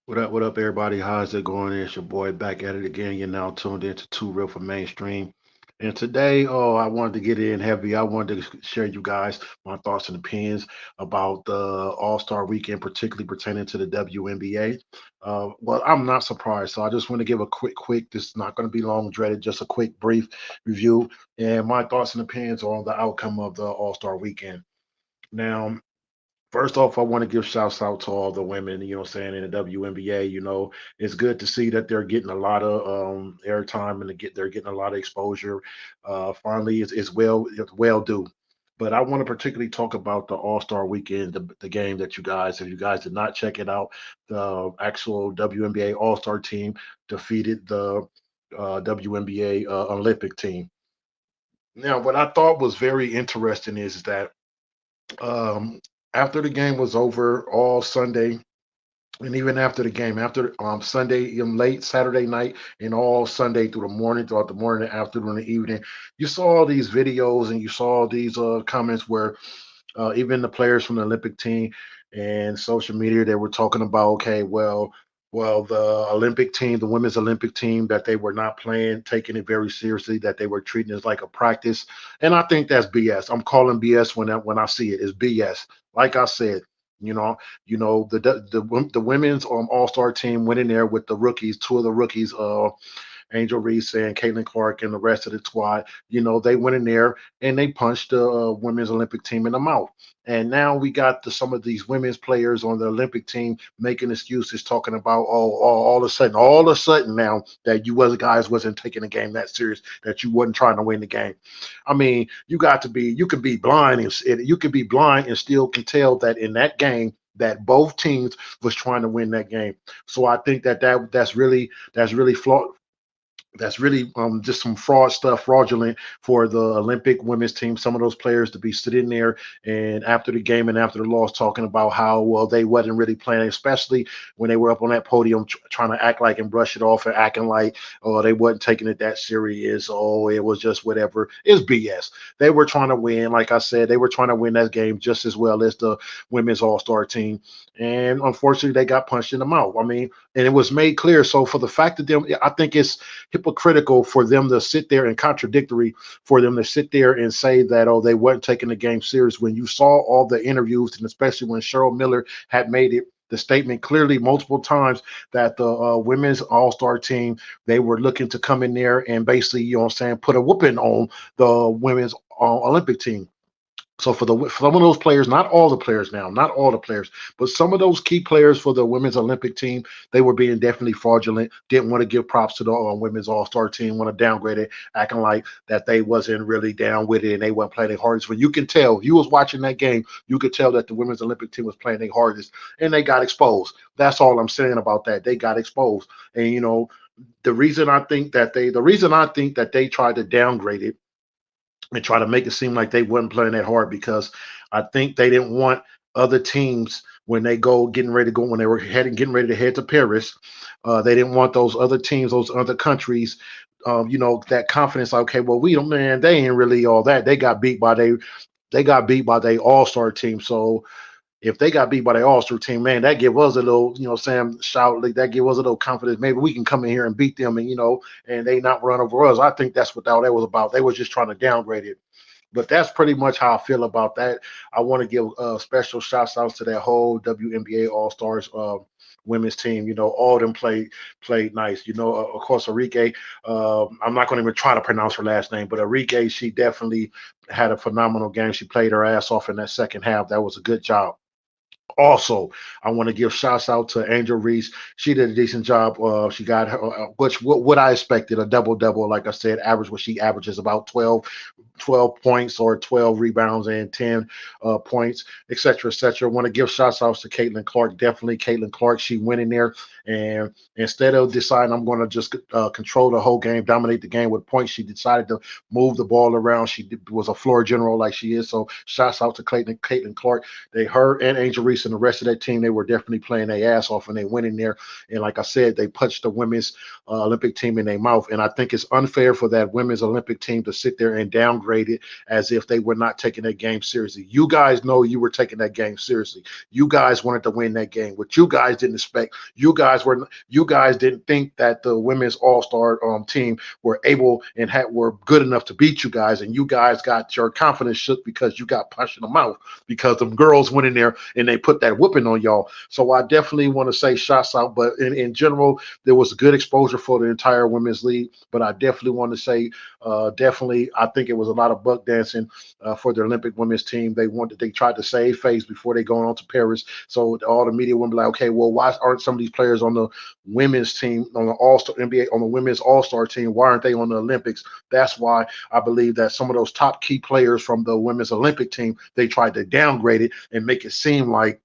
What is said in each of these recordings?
What up, everybody? How's it going? It's your boy back at it again. You're now tuned into Two Real for Mainstream. And today, I wanted to get in heavy. I wanted to share you guys my thoughts and opinions about the All-Star Weekend, particularly pertaining to the WNBA. Well, I'm not surprised. So I just want to give a quick. This is not going to be long, dreaded. Just a quick, brief review and my thoughts and opinions on the outcome of the All-Star Weekend. Now, first off, I want to give shouts out to all the women, what I'm saying, in the WNBA. It's good to see that they're getting a lot of airtime and they're getting a lot of exposure. Finally, it's well due. But I want to particularly talk about the All Star Weekend, the game that if you guys did not check it out, the actual WNBA All Star team defeated the WNBA Olympic team. Now, what I thought was very interesting is that um, after the game was over all Sunday, and even after the game, after Sunday, late Saturday night, and all Sunday through the morning, throughout the morning, afternoon, and evening, you saw all these videos and you saw these comments where even the players from the Olympic team and social media, they were talking about, okay, well, the Olympic team, the women's Olympic team, that they were not playing, taking it very seriously, that they were treating it as like a practice, and I think that's BS. I'm calling BS when I see it. It's BS. Like I said, you know, the women's All Star team went in there with the rookies, two of the rookies, Angel Reese and Caitlin Clark and the rest of the squad. They went in there and they punched the women's Olympic team in the mouth. And now we got some of these women's players on the Olympic team making excuses, talking about, all of a sudden now that guys wasn't taking the game that serious, that you wasn't trying to win the game. I mean, you could be blind and still can tell that in that game that both teams was trying to win that game. So I think that's really flawed, that's really just some fraudulent for the Olympic women's team. Some of those players to be sitting there and after the game and after the loss talking about how well they wasn't really playing, especially when they were up on that podium trying to act like and brush it off and acting like, oh, they wasn't taking it that serious. Oh, it was just whatever. It's BS. They were trying to win. Like I said, they were trying to win that game just as well as the women's All-Star team. And unfortunately, they got punched in the mouth. I mean, and it was made clear. So for the fact that I think it's hypocritical for them to sit there and contradictory for them to sit there and say that, oh, they weren't taking the game serious when you saw all the interviews, and especially when Cheryl Miller had made it the statement clearly multiple times that the women's all-star team, they were looking to come in there and basically, put a whooping on the women's Olympic team. So for some of those players, not all the players now, not all the players, but some of those key players for the women's Olympic team, they were being definitely fraudulent. Didn't want to give props to the women's All Star team. Want to downgrade it, acting like that they wasn't really down with it and they weren't playing their hardest. When you can tell, if you was watching that game, you could tell that the women's Olympic team was playing their hardest and they got exposed. That's all I'm saying about that. They got exposed, and the reason I think that they tried to downgrade it and try to make it seem like they wasn't playing that hard because I think they didn't want other teams when they go getting ready to go when they were getting ready to head to Paris. They didn't want those other teams, those other countries, that confidence. Okay, well, we don't, man, they ain't really all that. They got beat by they All Star team. So if they got beat by the All-Star team, man, that give us a little, Sam shout, like that give us a little confidence. Maybe we can come in here and beat them, and they not run over us. I think that's what all that was about. They was just trying to downgrade it. But that's pretty much how I feel about that. I want to give special shouts outs to that whole WNBA All Stars women's team. All of them played nice. Of course, Enrique. I'm not going to even try to pronounce her last name, but Enrique, she definitely had a phenomenal game. She played her ass off in that second half. That was a good job. Also, I want to give shouts out to Angel Reese. She did a decent job. She got her, which what I expected, a double double. Like I said, average what she averages about 12 points or 12 rebounds and 10 points, etc., etc. I want to give shouts outs to Caitlin Clark. Definitely, Caitlin Clark. She went in there and instead of deciding I'm going to just control the whole game, dominate the game with points, she decided to move the ball around. Was a floor general like she is. So shouts out to Caitlin Clark. Her and Angel Reese Reese and the rest of that team, they were definitely playing their ass off and they went in there. And like I said, they punched the women's Olympic team in their mouth. And I think it's unfair for that women's Olympic team to sit there and downgrade it as if they were not taking that game seriously. You guys know you were taking that game seriously. You guys wanted to win that game. What you guys didn't expect, you guys didn't think that the women's all-star team were able and were good enough to beat you guys, and you guys got your confidence shook because you got punched in the mouth because the girls went in there and they put that whooping on y'all. So I definitely want to say shots out, but in general, there was good exposure for the entire women's league. But I definitely want to say, definitely, I think it was a lot of buck dancing for the Olympic women's team. They tried to save face before they go on to Paris. So all the media would be like, okay, well, why aren't some of these players on the women's team, on the All-Star NBA, on the women's All-Star team? Why aren't they on the Olympics? That's why I believe that some of those top key players from the women's Olympic team, they tried to downgrade it and make it seem like,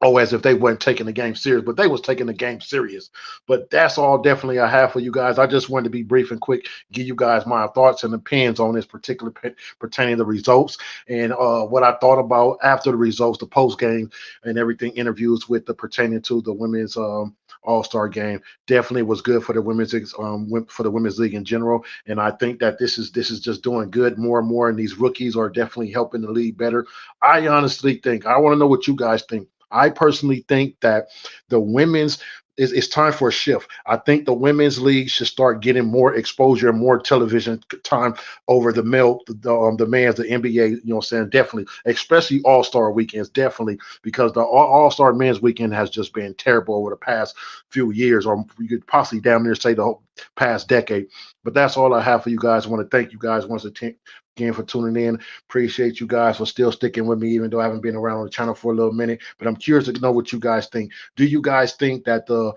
oh, as if they weren't taking the game serious, but they was taking the game serious. But that's all definitely I have for you guys. I just wanted to be brief and quick, give you guys my thoughts and opinions on this particular pertaining to the results and what I thought about after the results, the post game and everything, interviews with the pertaining to the women's all-star game. Definitely was good for the women's league in general. And I think that this is just doing good more and more. And these rookies are definitely helping the league better. I honestly think, I want to know what you guys think. I personally think that the women's it's time for a shift. I think the women's league should start getting more exposure and more television time over the man's, the NBA. You know, what I'm saying, definitely, especially All Star weekends, definitely, because the All Star men's weekend has just been terrible over the past few years, or you could possibly damn near say the whole past decade. But that's all I have for you guys. I want to thank you guys once again for tuning in. Appreciate you guys for still sticking with me, even though I haven't been around on the channel for a little minute. But I'm curious to know what you guys think. Do you guys think that the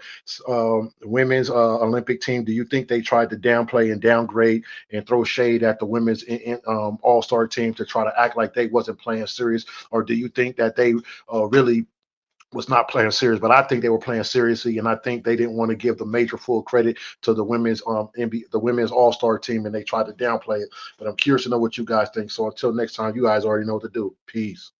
women's Olympic team, do you think they tried to downplay and downgrade and throw shade at the women's all-star team to try to act like they wasn't playing serious? Or do you think that they really was not playing serious? But I think they were playing seriously, and I think they didn't want to give the major full credit to the women's the women's all-star team, and they tried to downplay it. But I'm curious to know what you guys think. So until next time, you guys already know what to do. Peace.